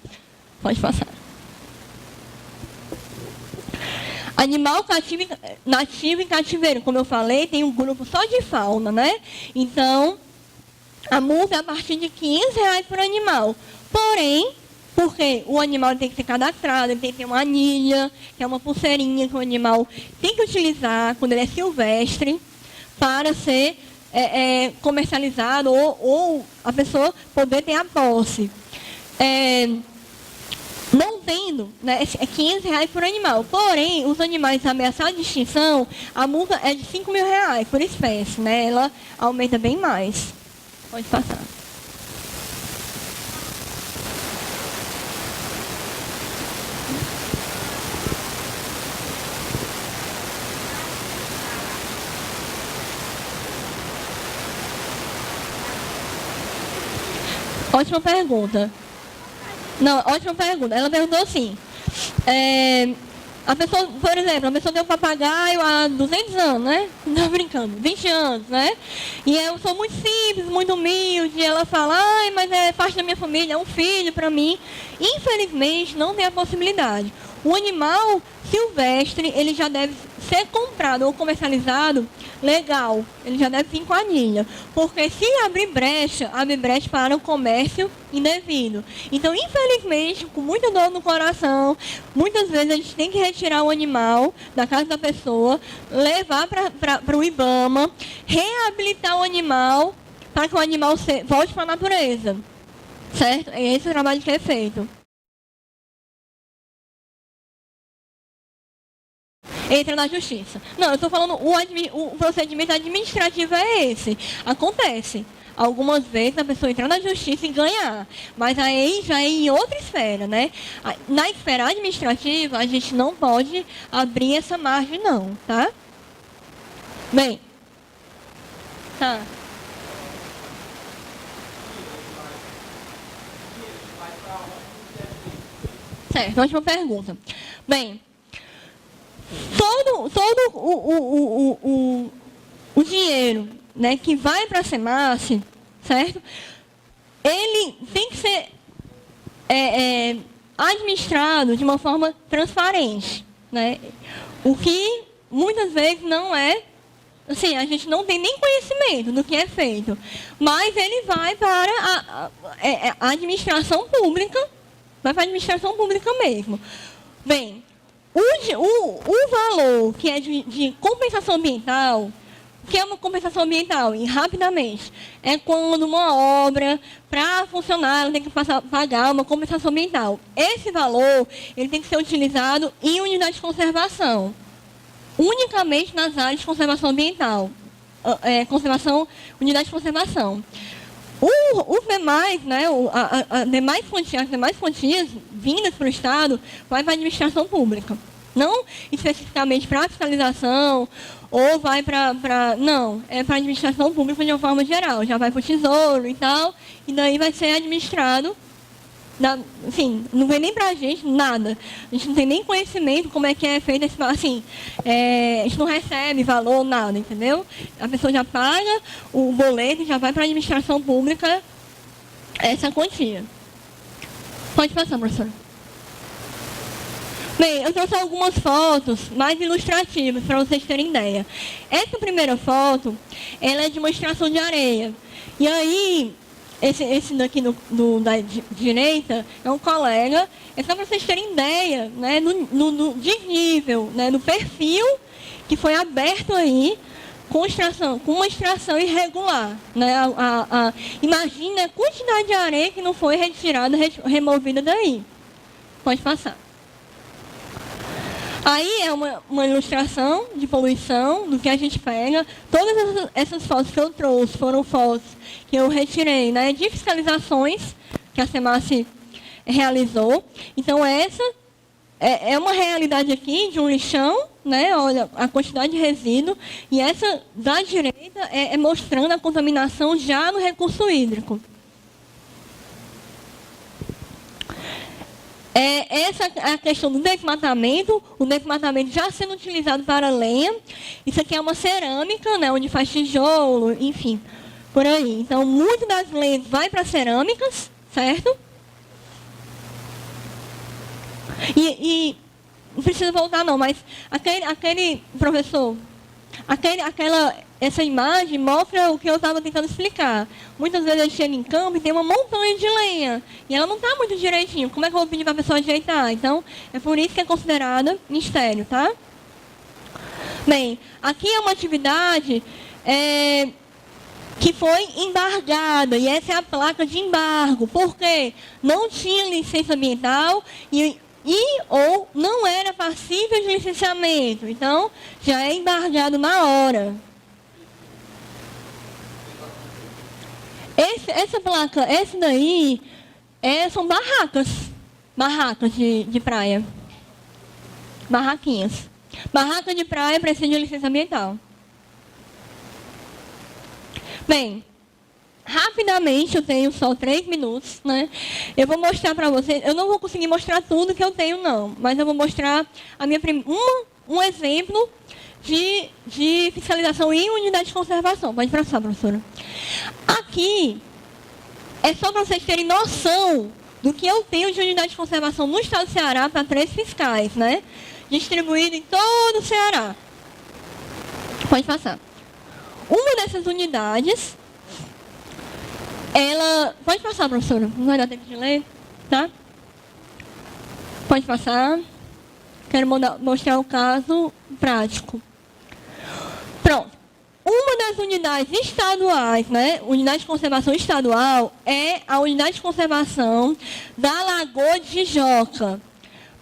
Pode passar. Animal nativo e cativeiro, como eu falei, tem um grupo só de fauna, né? Então, a multa é a partir de R$15 por animal. Porém, porque o animal tem que ser cadastrado, ele tem que ter uma anilha, que é uma pulseirinha que o animal tem que utilizar quando ele é silvestre, para ser comercializado ou a pessoa poder ter a posse. Não tendo, né, é R$15 por animal. Porém, os animais ameaçados de extinção, a multa é de R$5.000 por espécie, né? Ela aumenta bem mais. Pode passar. Ótima pergunta. Não, ótima pergunta. Ela perguntou assim, a pessoa, por exemplo, a pessoa tem um papagaio há 200 anos, né? Não brincando, 20 anos, né? E eu sou muito simples, muito humilde, e ela fala, ai, mas é parte da minha família, é um filho para mim. Infelizmente, não tem a possibilidade. O animal silvestre, ele já deve ser comprado ou comercializado legal. Ele já deve vir com a anilha. Porque se abrir brecha, abre brecha para o comércio indevido. Então, infelizmente, com muita dor no coração, muitas vezes a gente tem que retirar o animal da casa da pessoa, levar para o IBAMA, reabilitar o animal para que o animal volte para a natureza. Certo? É esse o trabalho que é feito. Entra na justiça. Não, eu estou falando, o procedimento administrativo é esse. Acontece. Algumas vezes a pessoa entra na justiça e ganhar. Mas aí já é em outra esfera, né? Na esfera administrativa, a gente não pode abrir essa margem, não, tá? Bem. Tá. Certo, ótima pergunta. Bem, todo o dinheiro, né, que vai para a SEMASSE, certo? Ele tem que ser administrado de uma forma transparente, né? O que muitas vezes não é, assim, a gente não tem nem conhecimento do que é feito, mas ele vai para a administração pública, vai para a administração pública mesmo. Bem, o valor que é de compensação ambiental, o que é uma compensação ambiental? E rapidamente, é quando uma obra, para funcionar, ela tem que pagar uma compensação ambiental. Esse valor, ele tem que ser utilizado em unidade de conservação, unicamente nas áreas de conservação ambiental, unidade de conservação. Os demais, né, as demais quantias vindas para o Estado, vai para a administração pública. Não especificamente para a fiscalização, ou vai para... Não, é para a administração pública de uma forma geral. Já vai para o Tesouro e tal, e daí vai ser administrado. Assim, não vem nem para a gente nada. A gente não tem nem conhecimento como é que é feito esse... Assim, a gente não recebe valor, nada, entendeu? A pessoa já paga o boleto, já vai para a administração pública essa quantia. Pode passar, professora. Bem, eu trouxe algumas fotos mais ilustrativas para vocês terem ideia. Essa primeira foto, ela é de uma extração de areia. E aí, esse daqui da direita é um colega. É só para vocês terem ideia, né, no desnível, né, no perfil que foi aberto aí com uma extração irregular. Né, imagina a quantidade de areia que não foi retirada, removida daí. Pode passar. Aí é uma ilustração de poluição, do que a gente pega. Todas essas fotos que eu trouxe foram fotos que eu retirei, né, de fiscalizações que a SEMASSE realizou. Então, essa é uma realidade aqui de um lixão, né, olha a quantidade de resíduo. E essa da direita é mostrando a contaminação já no recurso hídrico. Essa é a questão do desmatamento, o desmatamento já sendo utilizado para lenha. Isso aqui é uma cerâmica, né, onde faz tijolo, enfim, por aí. Então, muito das lenhas vai para cerâmicas, certo? E não precisa voltar não, mas aquele professor, essa imagem mostra o que eu estava tentando explicar. Muitas vezes a gente chega em campo e tem uma montanha de lenha. E ela não está muito direitinho. Como é que eu vou pedir para a pessoa ajeitar? Então, é por isso que é considerada em estéreo, tá? Bem, aqui é uma atividade que foi embargada. E essa é a placa de embargo. Por quê? Não tinha licença ambiental ou não era passível de licenciamento. Então, já é embargado na hora. Essa placa, essa daí, são barracas de praia. Barraquinhas. Barraca de praia precisa de licença ambiental. Bem, rapidamente, eu tenho só 3 minutos, né? Eu vou mostrar para vocês, eu não vou conseguir mostrar tudo que eu tenho, não. Mas eu vou mostrar um exemplo de fiscalização em unidade de conservação. Pode passar, professora. Aqui, é só para vocês terem noção do que eu tenho de unidade de conservação no estado do Ceará para 3 fiscais, né? Distribuído em todo o Ceará. Pode passar. Uma dessas unidades, pode passar, professora. Não vai dar tempo de ler, tá? Pode passar. Quero mostrar o caso prático. Pronto. Uma das unidades estaduais, né? Unidade de conservação estadual é a unidade de conservação da Lagoa de Jijoca.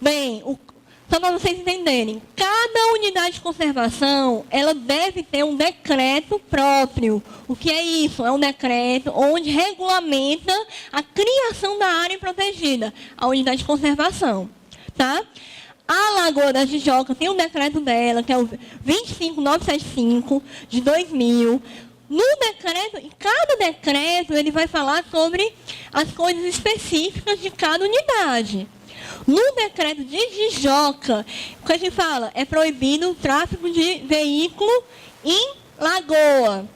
Bem, só para vocês entenderem, cada unidade de conservação, ela deve ter um decreto próprio. O que é isso? É um decreto onde regulamenta a criação da área protegida, a unidade de conservação, tá? A Lagoa da Jijoca tem um decreto dela, que é o 25975 de 2000. No decreto, em cada decreto, ele vai falar sobre as coisas específicas de cada unidade. No decreto de Jijoca, o que a gente fala? É proibido o tráfego de veículo em lagoa.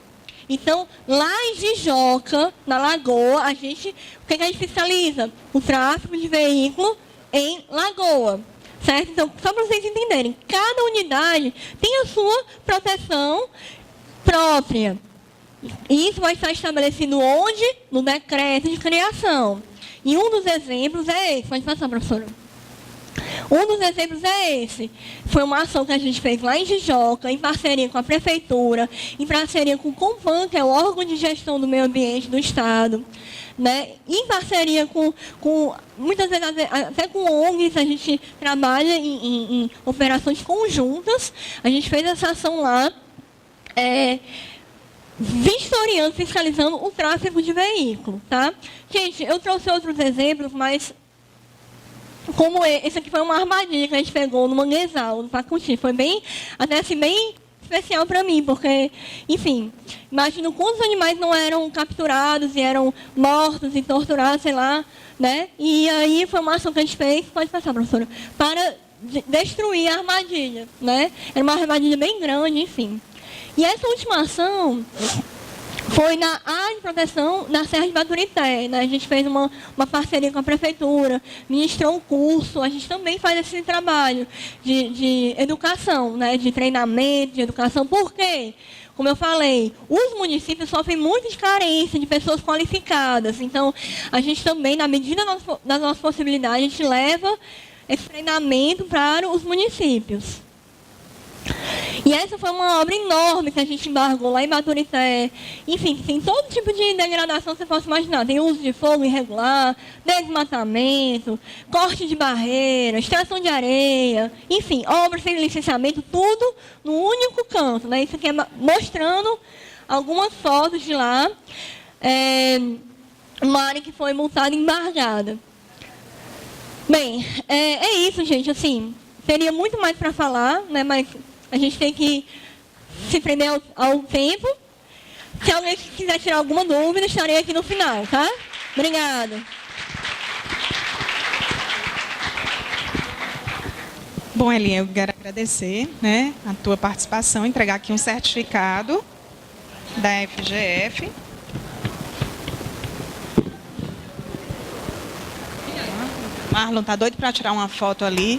Então, lá em Jijoca, na lagoa, o que a gente fiscaliza? O tráfego de veículo em lagoa. Certo? Então, só para vocês entenderem, cada unidade tem a sua proteção própria. E isso vai estar estabelecido onde? No decreto de criação. E um dos exemplos é esse. Pode passar, professora. Um dos exemplos é esse. Foi uma ação que a gente fez lá em Jijoca, em parceria com a prefeitura, em parceria com o CONPAN, que é o órgão de gestão do meio ambiente do Estado, né? Em parceria com muitas vezes até com ONGs, a gente trabalha em operações conjuntas. A gente fez essa ação lá, vistoriando, fiscalizando o tráfego de veículo, tá? Gente, eu trouxe outros exemplos, mas como esse aqui foi uma armadilha que a gente pegou no manguezal, no Pacuti, foi bem, até assim, bem especial para mim, porque, enfim, imagino quantos animais não eram capturados e eram mortos e torturados, sei lá, né? E aí foi uma ação que a gente fez, pode passar, professora, para destruir a armadilha, né? Era uma armadilha bem grande, enfim. E essa última ação foi na área de proteção na Serra de Baturité, né? A gente fez uma parceria com a prefeitura, ministrou um curso, a gente também faz esse trabalho de educação, né? De treinamento, de educação. Por quê? Como eu falei, os municípios sofrem muito de carência de pessoas qualificadas. Então, a gente também, na medida das nossas possibilidades, a gente leva esse treinamento para os municípios. E essa foi uma obra enorme que a gente embargou lá em Baturité. Enfim, tem todo tipo de degradação que você possa imaginar. Tem uso de fogo irregular, desmatamento, corte de barreira, extração de areia, enfim, obras sem licenciamento, tudo no único canto, né? Isso aqui é mostrando algumas fotos de lá, uma área que foi multada e embargada. Bem, é isso, gente, assim, teria muito mais para falar, né? Mas a gente tem que se prender ao tempo. Se alguém quiser tirar alguma dúvida, estarei aqui no final, tá? Obrigada. Bom, Elinha, eu quero agradecer, né, a tua participação, entregar aqui um certificado da FGF. Marlon tá doido para tirar uma foto ali.